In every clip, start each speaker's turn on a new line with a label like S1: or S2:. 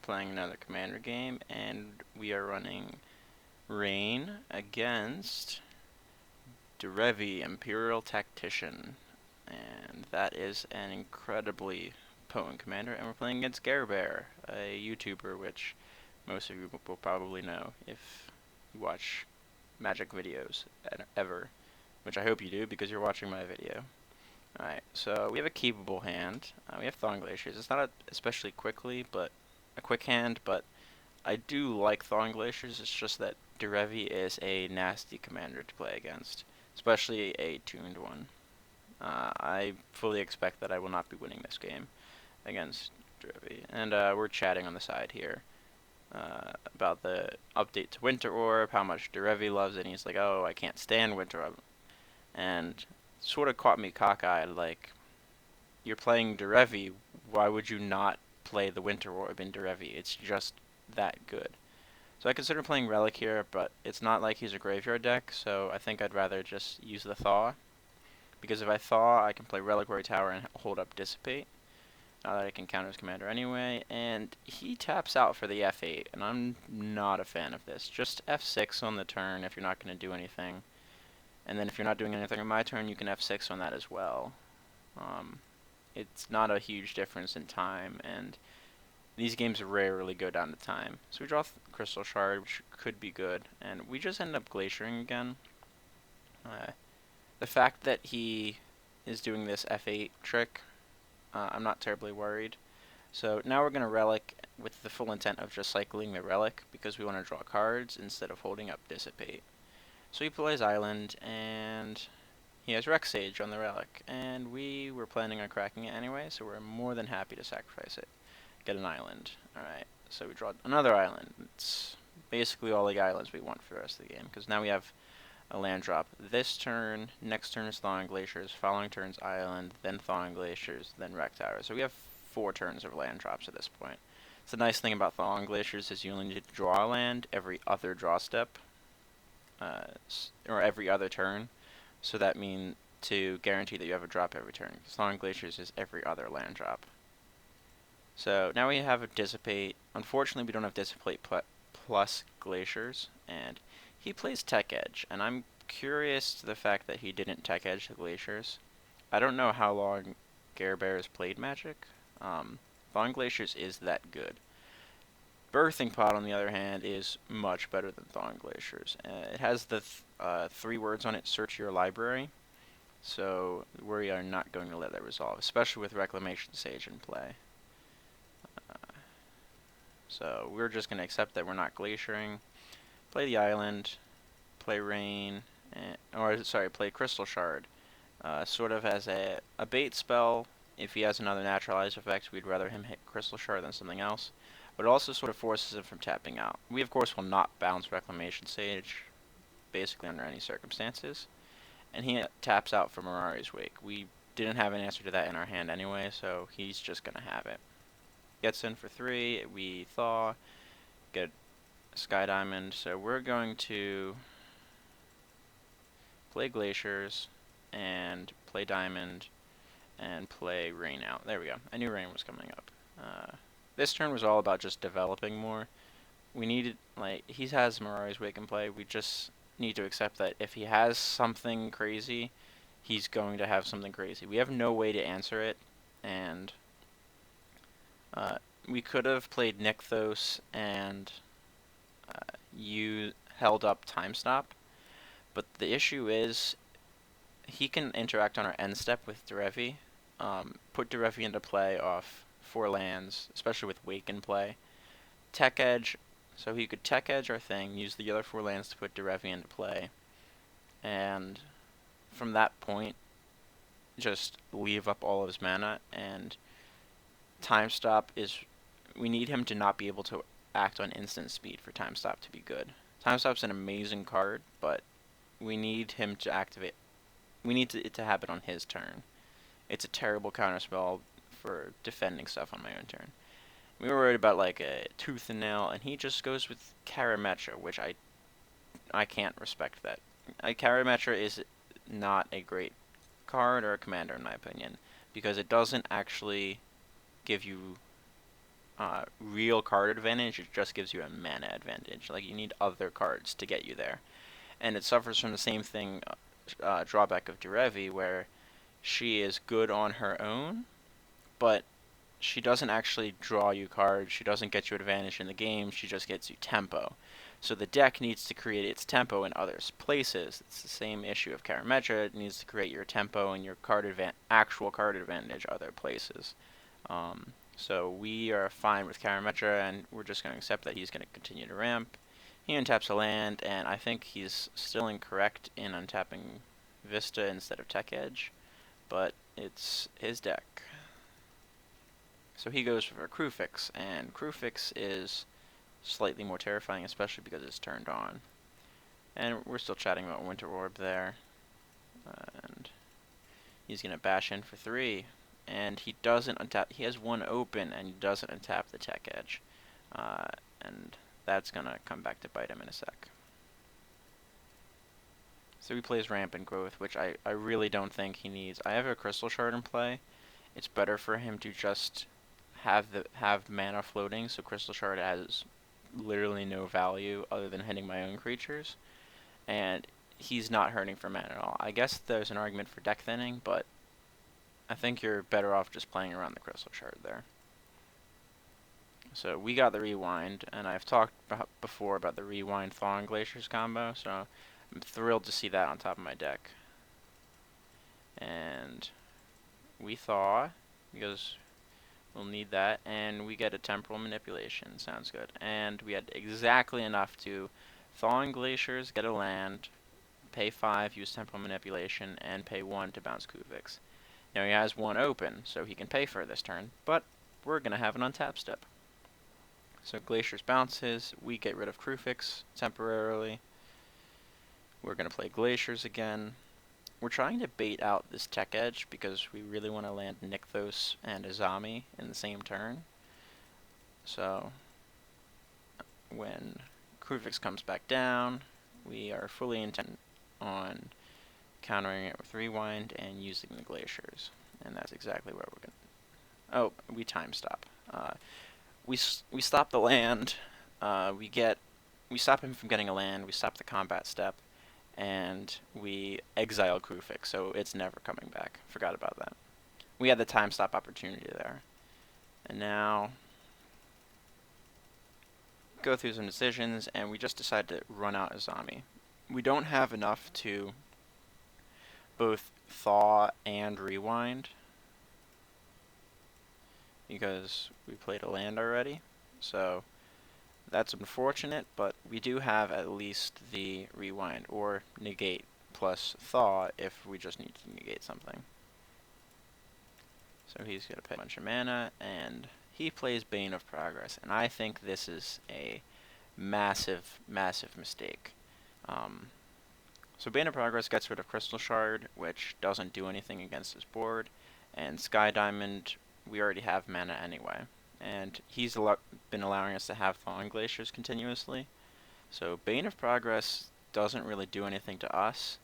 S1: playing another commander game, and we are running Rayne against Derevi, Imperial Tactician. And that is an incredibly potent commander, and we're playing against Gare Bare, a YouTuber which most of you will probably know if you watch Magic videos ever, which I hope you do because you're watching my video. Alright, so we have a keepable hand. We have Thawing Glaciers. It's not especially a quick hand, but I do like Thawing Glaciers. It's just that Derevi is a nasty commander to play against, especially a tuned one. I fully expect that I will not be winning this game against Derevi. And we're chatting on the side here about the update to Winter Orb, how much Derevi loves it, and he's like, oh, I can't stand Winter Orb. And sort of caught me cockeyed, like, you're playing Derevi, why would you not play the Winter Orb in Derevi? It's just that good. So I consider playing Relic here, but it's not like he's a graveyard deck, so I think I'd rather just use the Thaw. Because if I Thaw, I can play Reliquary Tower and hold up Dissipate. Now that I can counter his commander anyway, and he taps out for the F8, and I'm not a fan of this. Just F6 on the turn if you're not going to do anything. And then if you're not doing anything on my turn, you can F6 on that as well. It's not a huge difference in time, and these games rarely go down to time. So we draw Crystal Shard, which could be good, and we just end up Glaciering again. The fact that he is doing this F8 trick, I'm not terribly worried. So now we're going to Relic with the full intent of just cycling the Relic, because we want to draw cards instead of holding up Dissipate. So he plays Island, and he has Rex Sage on the Relic, and we were planning on cracking it anyway, so we're more than happy to sacrifice it. Get an Island. Alright, so we draw another Island. It's basically all the islands we want for the rest of the game, because now we have a land drop. This turn, next turn is Thawing Glaciers, following turn's Island, then Thawing Glaciers, then Wreck Tower. So we have 4 turns of land drops at this point. So the nice thing about Thawing Glaciers is you only need to draw a land every other draw step. Or every other turn, so that means to guarantee that you have a drop every turn. Thawing Glaciers is every other land drop. So now we have a Dissipate. Unfortunately, we don't have Dissipate plus Glaciers, and he plays Tech Edge, and I'm curious to the fact that he didn't Tech Edge the Glaciers. I don't know how long GareBare has played Magic. Thawing Glaciers is that good. Birthing Pod, on the other hand, is much better than Thawing Glaciers. It has the 3 words on it, search your library, so we are not going to let that resolve, especially with Reclamation Sage in play. So we're just going to accept that we're not glaciering, play the Island, play Rayne, play Crystal Shard, sort of as a bait spell. If he has another naturalized effect, we'd rather him hit Crystal Shard than something else. But it also sort of forces him from tapping out. We, of course, will not bounce Reclamation Sage, basically under any circumstances. And he taps out for Mirari's Wake. We didn't have an answer to that in our hand anyway, so he's just going to have it. Gets in for 3, we Thaw, get Sky Diamond. So we're going to play Glaciers, and play Diamond, and play Rayne out. There we go. I knew Rayne was coming up. This turn was all about just developing more. We needed, he has Mirari's Wake in play. We just need to accept that if he has something crazy, he's going to have something crazy. We have no way to answer it, and we could have played Nykthos and you held up Time Stop, but the issue is he can interact on our end step with Derevi, put Derevi into play off 4 lands, especially with Wake in play. Tech Edge, so he could Tech Edge our thing, use the other 4 lands to put Derevi into play, and from that point, just leave up all of his mana, and Time Stop is, we need him to not be able to act on instant speed for Time Stop to be good. Time Stop's an amazing card, but we need him to activate, we need it to happen on his turn. It's a terrible counterspell for defending stuff on my own turn. We were worried about like a Tooth and Nail, and he just goes with Karametra, which I can't respect that. Karametra is not a great card or a commander in my opinion, because it doesn't actually give you real card advantage, it just gives you a mana advantage. Like, you need other cards to get you there. And it suffers from the same thing, drawback of Derevi, where she is good on her own, but she doesn't actually draw you cards. She doesn't get you advantage in the game. She just gets you tempo. So the deck needs to create its tempo in other places. It's the same issue of Karametra. It needs to create your tempo and your actual card advantage other places. So we are fine with Karametra, and we're just going to accept that he's going to continue to ramp. He untaps a land, and I think he's still incorrect in untapping Vista instead of Tech Edge, but it's his deck. So he goes for Crewfix, and Crewfix is slightly more terrifying, especially because it's turned on. And we're still chatting about Winter Orb there. And he's going to bash in for 3. And he doesn't untap. He has 1 open, and he doesn't untap the Tech Edge. And that's going to come back to bite him in a sec. So he plays Rampant Growth, which I really don't think he needs. I have a Crystal Shard in play. It's better for him to just have mana floating, so Crystal Shard has literally no value other than hitting my own creatures, and he's not hurting for mana at all. I guess there's an argument for deck thinning, but I think you're better off just playing around the Crystal Shard there. So we got the Rewind, and I've talked before about the Rewind Thawing Glaciers combo, so I'm thrilled to see that on top of my deck. And we thaw, because we'll need that, and we get a Temporal Manipulation. Sounds good. And we had exactly enough to Thawing Glaciers, get a land, pay 5, use Temporal Manipulation, and pay 1 to bounce Kuvix. Now he has 1 open, so he can pay for this turn, but we're going to have an untap step. So Glaciers bounces, we get rid of Crewfix temporarily. We're going to play Glaciers again. We're trying to bait out this Tech Edge because we really want to land Nykthos and Azami in the same turn. So when Crewfix comes back down, we are fully intent on countering it with Rewind and using the Glaciers. And that's exactly where we're going to... Oh, we time stop. We stop the land. We stop him from getting a land. We stop the combat step. And we exile Crewfix, so it's never coming back. Forgot about that. We had the time stop opportunity there. And now, go through some decisions, and we just decide to run out Azami. We don't have enough to both thaw and rewind, because we played a land already, so that's unfortunate, but we do have at least the rewind or negate plus thaw if we just need to negate something. So he's going to pay a bunch of mana, and he plays Bane of Progress, and I think this is a massive, massive mistake. So Bane of Progress gets rid of Crystal Shard, which doesn't do anything against his board, and Sky Diamond, we already have mana anyway. And he's been allowing us to have Thawing Glaciers continuously. So Bane of Progress doesn't really do anything to us,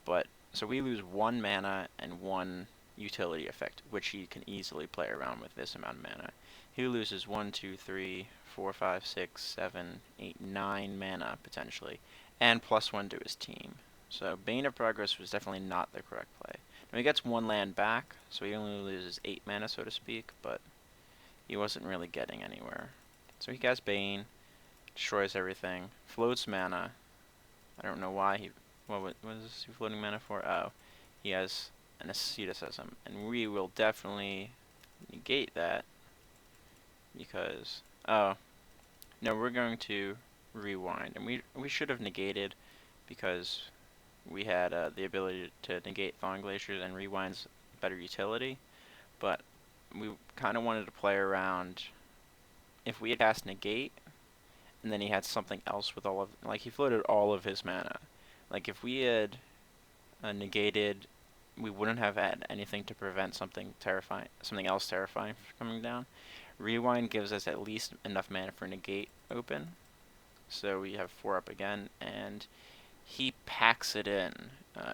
S1: but so we lose 1 mana and 1 utility effect, which he can easily play around with this amount of mana. He loses 1, 2, 3, 4, 5, 6, 7, 8, 9 mana potentially, and +1 to his team. So Bane of Progress was definitely not the correct play. Now he gets 1 land back, so he only loses 8 mana, so to speak, but he wasn't really getting anywhere. So he casts Bane, destroys everything, floats mana. I don't know why he... what is he floating mana for? Oh, he has an asceticism, and we will definitely negate that because... oh, no, we're going to rewind, and we should have negated because we had the ability to negate Thawing Glaciers, and rewind's better utility, but we kind of wanted to play around. If we had cast negate, and then he had something else with all of, like, he floated all of his mana. Like, if we had negated, we wouldn't have had anything to prevent something else terrifying from coming down. Rewind gives us at least enough mana for negate open, so we have 4 up again, and he packs it in.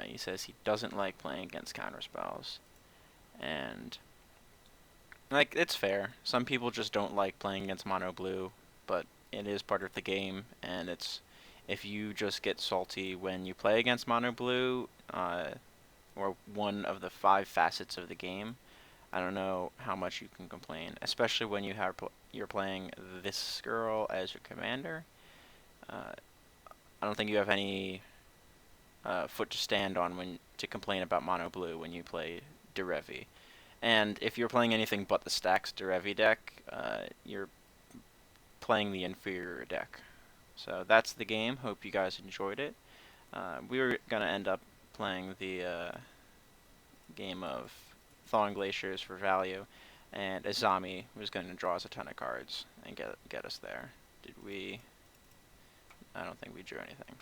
S1: He says he doesn't like playing against counterspells, and Like, it's fair. Some people just don't like playing against mono blue, but it is part of the game, and it's if you just get salty when you play against mono blue, or one of the 5 facets of the game, I don't know how much you can complain, especially when you're playing this girl as your commander. Uh, I don't think you have any foot to stand on when to complain about mono blue when you play Derevi. And if you're playing anything but the stacks Derevi deck, you're playing the inferior deck. So that's the game. Hope you guys enjoyed it. We were gonna end up playing the game of Thawing Glaciers for value, and Azami was going to draw us a ton of cards and get us there. Did we? I don't think we drew anything.